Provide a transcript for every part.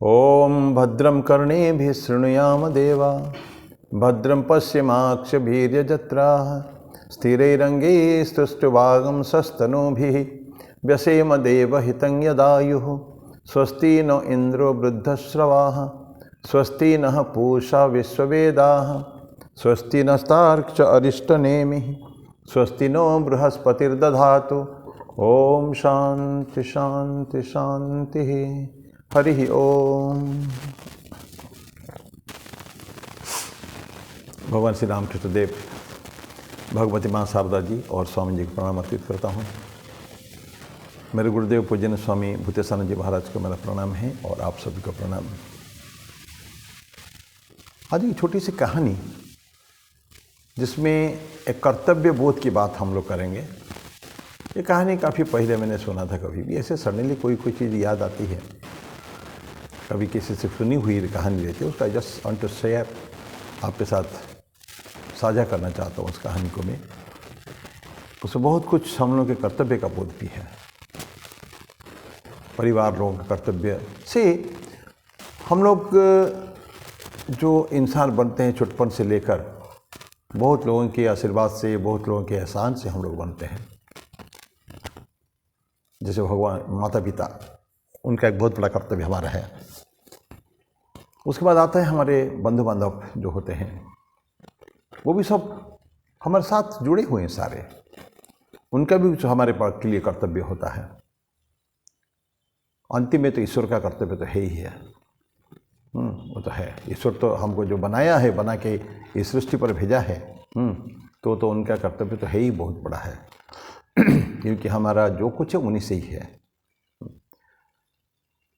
ओम भद्रं कर्णेभिः शृणुयाम देवा भद्रं पश्येमाक्षभिर्यजत्राः स्थिरैरङ्गैस्तुष्टुवागं सस्तनूभिः व्यसेम देवहितं यदायुः स्वस्ति न इन्द्रो वृद्धश्रवाः स्वस्ति नः पूषा विश्ववेदाः स्वस्ति नस्तार्क्ष अरिष्टनेमिः स्वस्ति नो बृहस्पतिर्दधातु। ओम शांति शांति शांति। हरि ओम। भगवान श्री रामकृष्ण देव, भगवती माँ शारदा जी और स्वामी जी को प्रणाम अर्पित करता हूँ। मेरे गुरुदेव पूजन स्वामी भूतेशानंद जी महाराज को मेरा प्रणाम है और आप सभी को प्रणाम। आज एक छोटी सी कहानी जिसमें एक कर्तव्य बोध की बात हम लोग करेंगे। ये कहानी काफ़ी पहले मैंने सुना था, कभी भी ऐसे सडनली कोई चीज़ याद आती है, कभी किसी से सुनी हुई कहानी रहती है, उसका जस्ट वांट टू शेयर आपके साथ साझा करना चाहता हूँ। उस कहानी को मैं, उसमें बहुत कुछ हम लोग के कर्तव्य का बोध भी है। परिवार लोगों का कर्तव्य से हम लोग जो इंसान बनते हैं, छुटपन से लेकर बहुत लोगों के आशीर्वाद से, बहुत लोगों के एहसान से हम लोग बनते हैं। जैसे भगवान, माता पिता, उनका एक बहुत बड़ा कर्तव्य हमारा है। उसके बाद आता है हमारे बंधु बांधव जो होते हैं, वो भी सब हमारे साथ जुड़े हुए हैं सारे, उनका भी कुछ हमारे के लिए कर्तव्य होता है। अंतिम में तो ईश्वर का कर्तव्य तो है ही है। वो तो है, ईश्वर तो हमको जो बनाया है, बना के इस सृष्टि पर भेजा है, तो उनका कर्तव्य तो है ही, बहुत बड़ा है। क्योंकि हमारा जो कुछ है उन्हीं से ही है।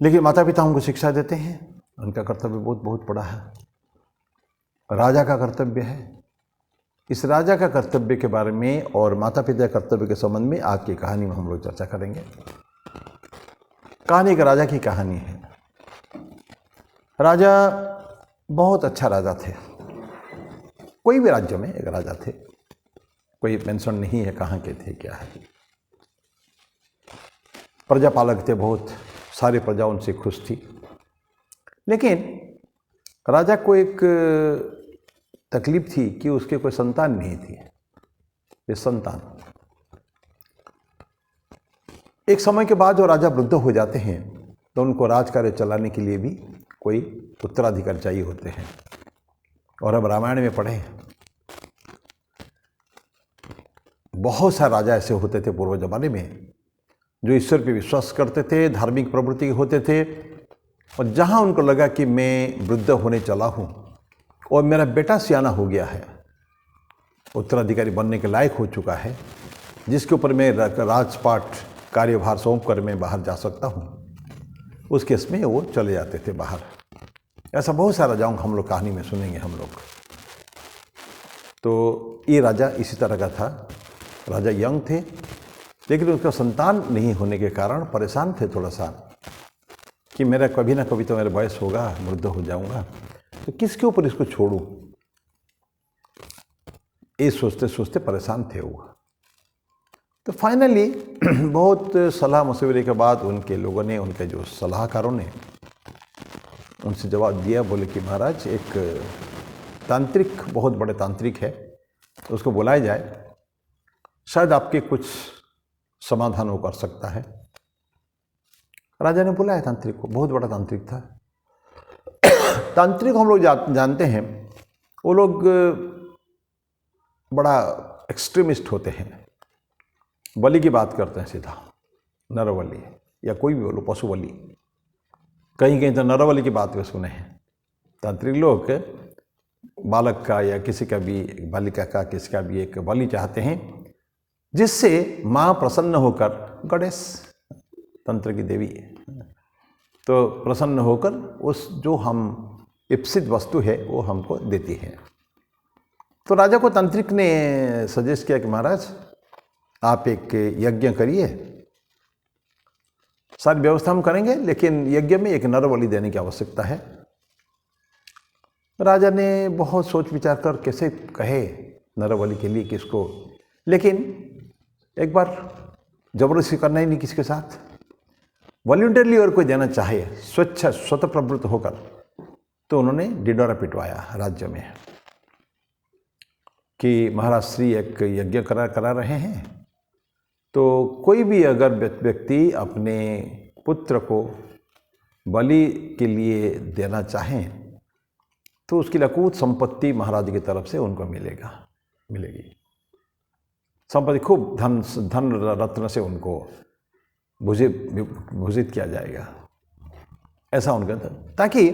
लेकिन माता पिता हमको शिक्षा देते हैं, उनका कर्तव्य बहुत बड़ा है। राजा का कर्तव्य है। इस राजा का कर्तव्य के बारे में और माता पिता के कर्तव्य के संबंध में आज की कहानी में हम लोग चर्चा करेंगे। कहानी एक राजा की कहानी है। राजा बहुत अच्छा राजा थे। कोई भी राज्य में एक राजा थे, कोई मेंशन नहीं है कहाँ के थे, क्या है। प्रजापालक थे, बहुत सारी प्रजा उनसे खुश थी। लेकिन राजा को एक तकलीफ थी कि उसके कोई संतान नहीं थी। ये संतान, एक समय के बाद जो राजा वृद्ध हो जाते हैं तो उनको राजकार्य चलाने के लिए भी कोई उत्तराधिकारी चाहिए होते हैं। और अब रामायण में पढ़े, बहुत सारे राजा ऐसे होते थे पूर्व जमाने में जो ईश्वर पे विश्वास करते थे, धार्मिक प्रवृत्ति होते थे, और जहाँ उनको लगा कि मैं वृद्ध होने चला हूँ और मेरा बेटा सियाना हो गया है, उत्तराधिकारी बनने के लायक हो चुका है, जिसके ऊपर मैं राजपाट कार्यभार सौंप कर मैं बाहर जा सकता हूँ, उस केस में वो चले जाते थे बाहर। ऐसा बहुत सारा राजाओं हम लोग कहानी में सुनेंगे हम लोग। तो ये राजा इसी तरह का था। राजा यंग थे, लेकिन उसका संतान नहीं होने के कारण परेशान थे थोड़ा सा, कि मेरा कभी ना कभी तो मेरा वयस होगा, वृद्ध हो जाऊंगा, तो किसके ऊपर इसको छोड़ूं, ये सोचते सोचते परेशान थे वो। तो फाइनली बहुत सलाह मशवरे के बाद उनके लोगों ने, उनके जो सलाहकारों ने उनसे जवाब दिया। बोले कि महाराज, एक तांत्रिक, बहुत बड़े तांत्रिक है, उसको बुलाया जाए, शायद आपके कुछ समाधान वो कर सकता है। राजा ने बुलाया तांत्रिक को, बहुत बड़ा तांत्रिक था। तांत्रिक हम लोग जानते हैं, वो लोग बड़ा एक्सट्रीमिस्ट होते हैं, बलि की बात करते हैं सीधा, नरबलि या कोई भी बोलो, पशु बलि। कहीं कहीं तो नरबलि की बात भी सुने हैं। तांत्रिक लोग बालक का या किसी का भी, बालिका का, किसी का भी एक बलि चाहते हैं, जिससे माँ प्रसन्न होकर, गणेश तंत्र की देवी, तो प्रसन्न होकर उस जो हम इप्सित वस्तु है वो हमको देती है। तो राजा को तांत्रिक ने सजेस्ट किया कि महाराज, आप एक यज्ञ करिए, सारी व्यवस्था हम करेंगे, लेकिन यज्ञ में एक नर बलि देने की आवश्यकता है। राजा ने बहुत सोच विचार कर कैसे कहे नर बलि के लिए किसको, लेकिन एक बार जबरदस्ती करना ही नहीं किसी के साथ। वॉल्यूंटरली अगर कोई देना चाहे स्वतः प्रवृत्त होकर, तो उन्होंने ढिंढोरा पिटवाया राज्य में कि महाराज श्री एक यज्ञ करा रहे हैं, तो कोई भी अगर व्यक्ति अपने पुत्र को बलि के लिए देना चाहें तो उसकी लकूत संपत्ति महाराज की तरफ से उनको मिलेगी। संपत्ति खूब धन रत्न से उनको भूषित किया जाएगा, ऐसा उनका था। ताकि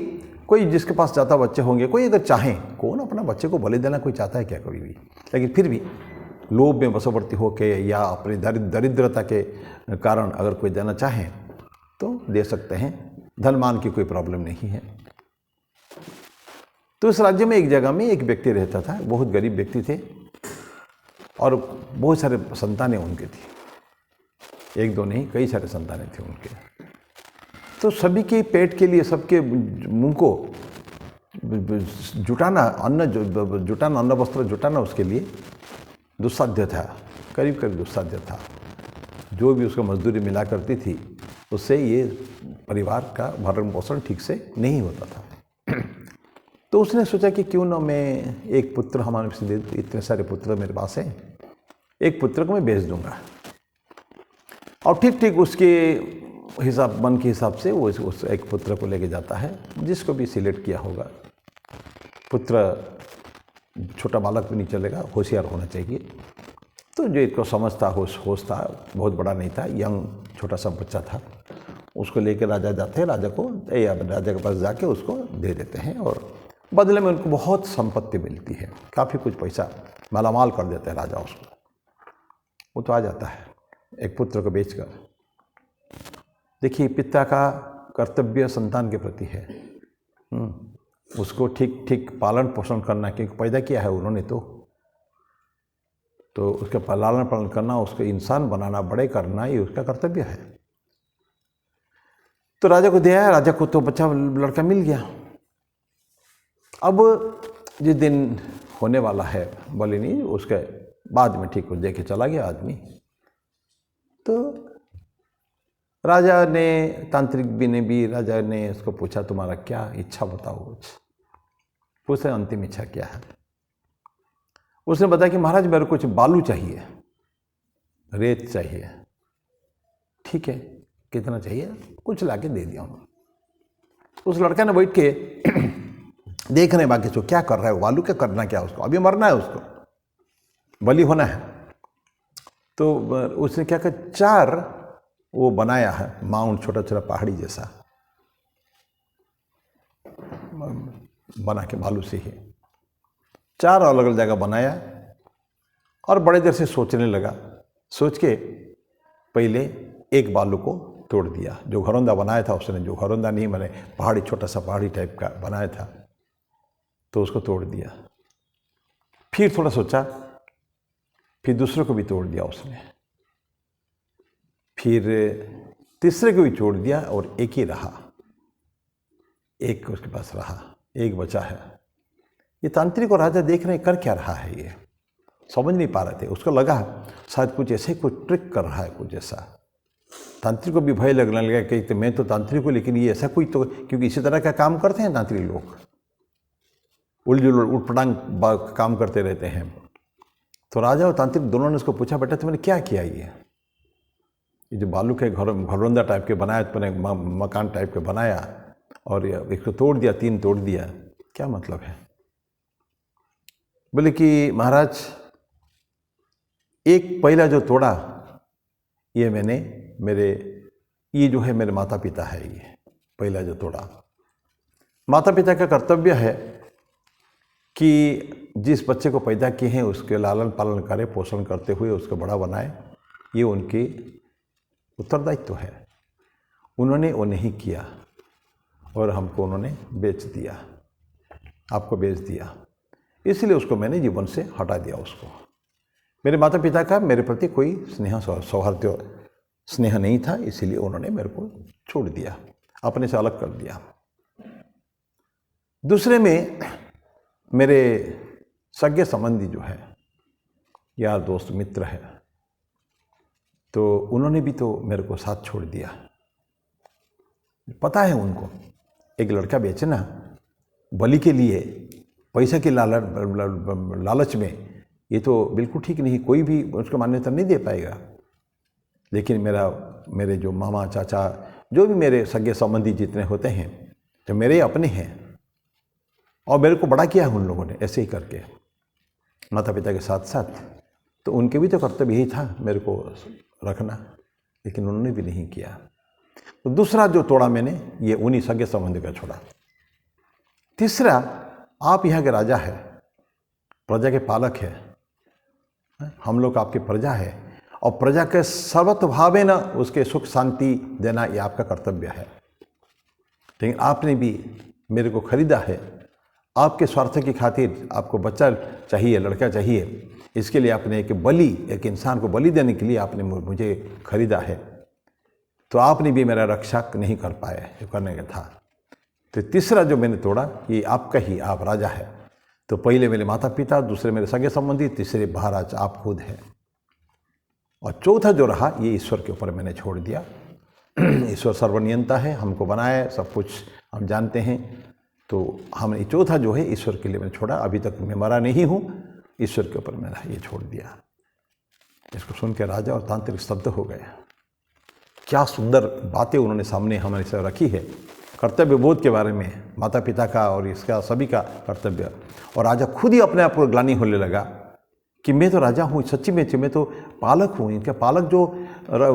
कोई जिसके पास ज़्यादा बच्चे होंगे, कोई अगर चाहें, कौन अपना बच्चे को बलि देना कोई चाहता है क्या कभी भी, लेकिन फिर भी लोभ में वशवर्ती होके या अपनी दरिद्रता के कारण अगर कोई देना चाहें तो दे सकते हैं, धनमान की कोई प्रॉब्लम नहीं है। तो इस राज्य में एक जगह में एक व्यक्ति रहता था, बहुत गरीब व्यक्ति थे और बहुत सारे संतानें उनके थी, एक दो नहीं कई सारे संतानें थे उनके। तो सभी के पेट के लिए, सबके मुंह को जुटाना, अन्न वस्त्र जुटाना उसके लिए दुस्साध्य था, करीब दुस्साध्य था। जो भी उसको मजदूरी मिला करती थी उससे ये परिवार का भरण पोषण ठीक से नहीं होता था। तो उसने सोचा कि क्यों ना मैं एक पुत्र, हमारे से इतने सारे पुत्र मेरे पास हैं, एक पुत्र को मैं भेज दूंगा और ठीक उसके हिसाब, मन के हिसाब से वो उस एक पुत्र को लेके जाता है, जिसको भी सिलेक्ट किया होगा। पुत्र छोटा बालक भी नहीं चलेगा, होशियार होना चाहिए। तो जो इसको समझता, होश था, बहुत बड़ा नहीं था, यंग छोटा सा बच्चा था, उसको लेके राजा जाते हैं, राजा के पास जाके उसको दे देते हैं और बदले में उनको बहुत संपत्ति मिलती है, काफ़ी कुछ पैसा मालामाल कर देते हैं राजा उसको। वो तो आ जाता है एक पुत्र को बेचकर। देखिए, पिता का कर्तव्य संतान के प्रति है, उसको ठीक पालन पोषण करना, क्योंकि पैदा किया है उन्होंने तो उसका लालन पालन करना, उसको इंसान बनाना, बड़े करना, ये उसका कर्तव्य है। तो राजा को दिया, राजा को तो बच्चा लड़का मिल गया। अब जिस दिन होने वाला है बलिनी, उसके बाद में ठीक कुछ देखे चला गया आदमी। तो राजा ने, तांत्रिक भी राजा ने उसको पूछा, तुम्हारा क्या इच्छा बताओ, पूछे अंतिम इच्छा क्या है। उसने बताया कि महाराज मेरे को कुछ बालू चाहिए, रेत चाहिए। ठीक है, कितना चाहिए, कुछ लाके दे दिया हूँ। उस लड़का ने बैठ के देख रहे बाकी जो क्या कर रहा है, बालू क्या करना, क्या उसको अभी मरना है, उसको बलि होना है। तो उसने क्या कहा, 4 वो बनाया है माउंट, छोटा छोटा पहाड़ी जैसा बना के बालू से ही 4 अलग अलग जगह बनाया और बड़े देर से सोचने लगा। सोच के पहले एक बालू को तोड़ दिया, जो घरौंदा बनाया था उसने, जो घरौंदा नहीं बने, पहाड़ी, छोटा सा पहाड़ी टाइप का बनाया था, तो उसको तोड़ दिया। फिर थोड़ा सोचा, फिर दूसरे को भी तोड़ दिया उसने, फिर तीसरे को भी तोड़ दिया और एक ही रहा, एक उसके पास रहा, एक बचा है। ये तांत्रिक और राजा देख रहे हैं कर क्या रहा है, ये समझ नहीं पा रहे थे। उसको लगा शायद कुछ ऐसे कोई ट्रिक कर रहा है, कुछ ऐसा। तांत्रिक को भी भय लगने लगा कि तो मैं तो तांत्रिक हूँ, लेकिन ये ऐसा कोई तो, क्योंकि इसी तरह का काम करते हैं तांत्रिक लोग, उलझुल काम करते रहते हैं। तो राजा और तांत्रिक दोनों ने उसको पूछा, बेटा तुमने क्या किया, ये जो बालू के घरौंदा टाइप के बनाया, तुमने मकान टाइप के बनाया और इसको तोड़ दिया, 3 तोड़ दिया, क्या मतलब है। बोले कि महाराज, एक पहला जो तोड़ा ये मैंने ये जो है मेरे माता पिता है, ये पहला जो तोड़ा। माता पिता का कर्तव्य है कि जिस बच्चे को पैदा किए हैं उसके लालन पालन करे, पोषण करते हुए उसको बड़ा बनाए, ये उनकी उत्तरदायित्व है। उन्होंने वो नहीं किया और हमको उन्होंने बेच दिया, आपको बेच दिया, इसलिए उसको मैंने जीवन से हटा दिया। उसको, मेरे माता पिता का मेरे प्रति कोई सौहार्द स्नेह नहीं था, इसीलिए उन्होंने मेरे को छोड़ दिया, अपने से अलग कर दिया। दूसरे में मेरे सगे संबंधी जो है, यार दोस्त मित्र है, तो उन्होंने भी तो मेरे को साथ छोड़ दिया। पता है उनको एक लड़का बेचना बलि के लिए पैसे की लालच में, ये तो बिल्कुल ठीक नहीं, कोई भी उसको मान्यता नहीं दे पाएगा। लेकिन मेरे जो मामा चाचा जो भी मेरे सगे संबंधी जितने होते हैं, जो मेरे अपने हैं, और मेरे को बड़ा किया है उन लोगों ने ऐसे ही करके माता पिता के साथ साथ, तो उनके भी तो कर्तव्य यही था मेरे को रखना, लेकिन उन्होंने भी नहीं किया। तो दूसरा जो तोड़ा मैंने, ये उन्हीं सगे संबंधी का छोड़ा। तीसरा, आप यहाँ के राजा है, प्रजा के पालक है, हम लोग आपकी प्रजा है, और प्रजा के सर्वतोभावे न उसके सुख शांति देना ये आपका कर्तव्य है। लेकिन आपने भी मेरे को खरीदा है, आपके स्वार्थ की खातिर आपको बच्चा चाहिए, लड़का चाहिए, इसके लिए आपने एक इंसान को बलि देने के लिए आपने मुझे खरीदा है, तो आपने भी मेरा रक्षा नहीं कर पाए जो करने का था। तो तीसरा जो मैंने तोड़ा, ये आपका ही, आप राजा है। तो पहले मेरे माता पिता, दूसरे मेरे सगे संबंधी, तीसरे महाराज आप खुद हैं, और चौथा जो रहा ये ईश्वर के ऊपर मैंने छोड़ दिया। ईश्वर सर्वनियंता है, हमको बनाया, सब कुछ हम जानते हैं, तो हमने चौथा जो है ईश्वर के लिए मैंने छोड़ा। अभी तक मैं मरा नहीं हूँ, ईश्वर के ऊपर मैंने ये छोड़ दिया। इसको सुन के राजा और तांत्रिक स्तब्ध हो गए। क्या सुंदर बातें उन्होंने सामने हमारे से रखी है, कर्तव्य बोध के बारे में, माता पिता का और इसका सभी का कर्तव्य। और राजा खुद ही अपने आप को ग्लानि होने लगा कि मैं तो राजा हूँ, सच्ची में मैं तो पालक हूँ, इनका पालक जो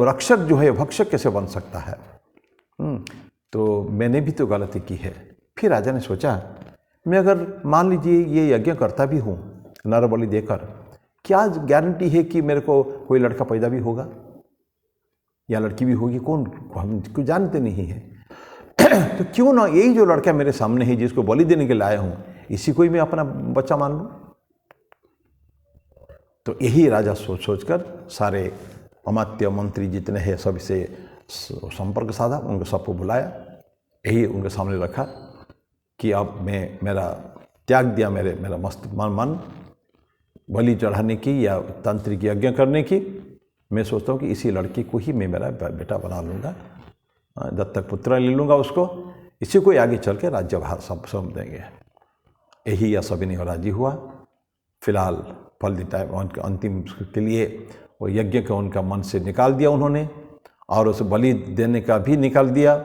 रक्षक जो है भक्षक कैसे बन सकता है। तो मैंने भी तो गलती की है। फिर राजा ने सोचा, मैं अगर मान लीजिए ये यज्ञ करता भी हूँ नर बलि देकर, क्या गारंटी है कि मेरे को कोई लड़का पैदा भी होगा या लड़की भी होगी, कौन, हम कुछ जानते नहीं है। तो क्यों ना यही जो लड़का मेरे सामने है जिसको बलि देने के लिए आया हूँ, इसी को ही मैं अपना बच्चा मान लूँ। तो यही राजा सोच कर सारे अमात्य मंत्री जितने हैं सब से संपर्क साधा, उनको सबको बुलाया, यही उनके सामने रखा कि अब मैं मेरा त्याग दिया, मेरा मस्त मन बलि चढ़ाने की या तांत्रिक यज्ञ करने की। मैं सोचता हूँ कि इसी लड़की को ही मैं मेरा बेटा बना लूँगा, दत्तक पुत्र ले लूँगा उसको, इसी को आगे चल के राज्यभार सब सौंप देंगे। यही या सभी ने राजी हुआ। फिलहाल फल देता है उनके अंतिम के लिए वो यज्ञ का उनका मन से निकाल दिया उन्होंने, और उसे बलि देने का भी निकाल दिया।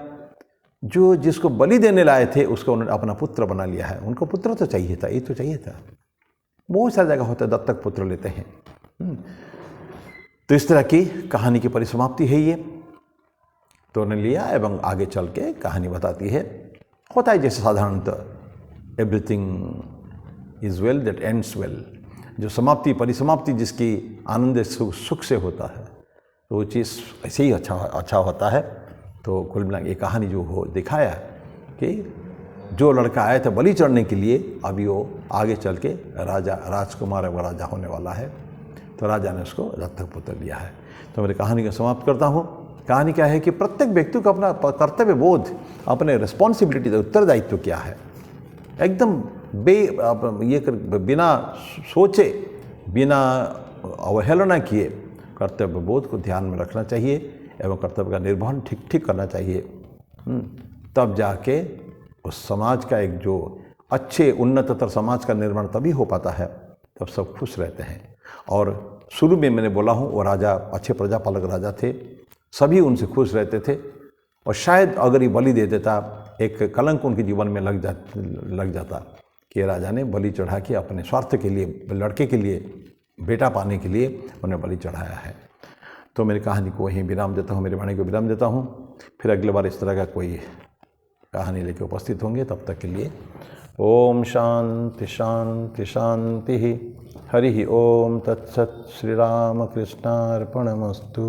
जो जिसको बलि देने लाए थे उसको उन्होंने अपना पुत्र बना लिया है। उनको पुत्र तो चाहिए था, ये तो चाहिए था, बहुत सारी जगह होता है दत्तक पुत्र लेते हैं। तो इस तरह की कहानी की परिसमाप्ति है ये। तो उन्होंने लिया एवं आगे चल के कहानी बताती है। होता है जैसे साधारणतः everything is well that ends well, जो समाप्ति परिसमाप्ति जिसकी आनंद सुख से होता है, तो वो चीज़ ऐसे ही अच्छा होता है। तो कुल मिला ये कहानी जो हो दिखाया कि जो लड़का आया था बलि चढ़ने के लिए, अभी वो आगे चल के राजकुमार व राजा होने वाला है। तो राजा ने उसको दत्तक पुत्र लिया है। तो मेरी कहानी को समाप्त करता हूँ। कहानी क्या है कि प्रत्येक व्यक्ति को अपना कर्तव्य बोध, अपने रिस्पॉन्सिबिलिटी, उत्तरदायित्व क्या है, एकदम बिना सोचे, बिना अवहेलना किए कर्तव्य बोध को ध्यान में रखना चाहिए एवं कर्तव्य का निर्वहन ठीक करना चाहिए। तब जाके उस समाज का एक जो अच्छे उन्नततर समाज का निर्माण तभी हो पाता है, तब सब खुश रहते हैं। और शुरू में मैंने बोला हूँ, वो राजा अच्छे प्रजापालक राजा थे, सभी उनसे खुश रहते थे। और शायद अगर ये बलि दे देता, एक कलंक उनके जीवन में लग जाता कि राजा ने बलि चढ़ा के अपने स्वार्थ के लिए, लड़के के लिए, बेटा पाने के लिए उन्हें बलि चढ़ाया है। तो मेरी कहानी को वहीं विराम देता हूँ, मेरी वाणी को विराम देता हूँ। फिर अगली बार इस तरह का कोई कहानी लेके उपस्थित होंगे। तब तक के लिए ओम शांति शांति शांति। हरि ओम तत्सत। श्री राम कृष्णार्पणमस्तु।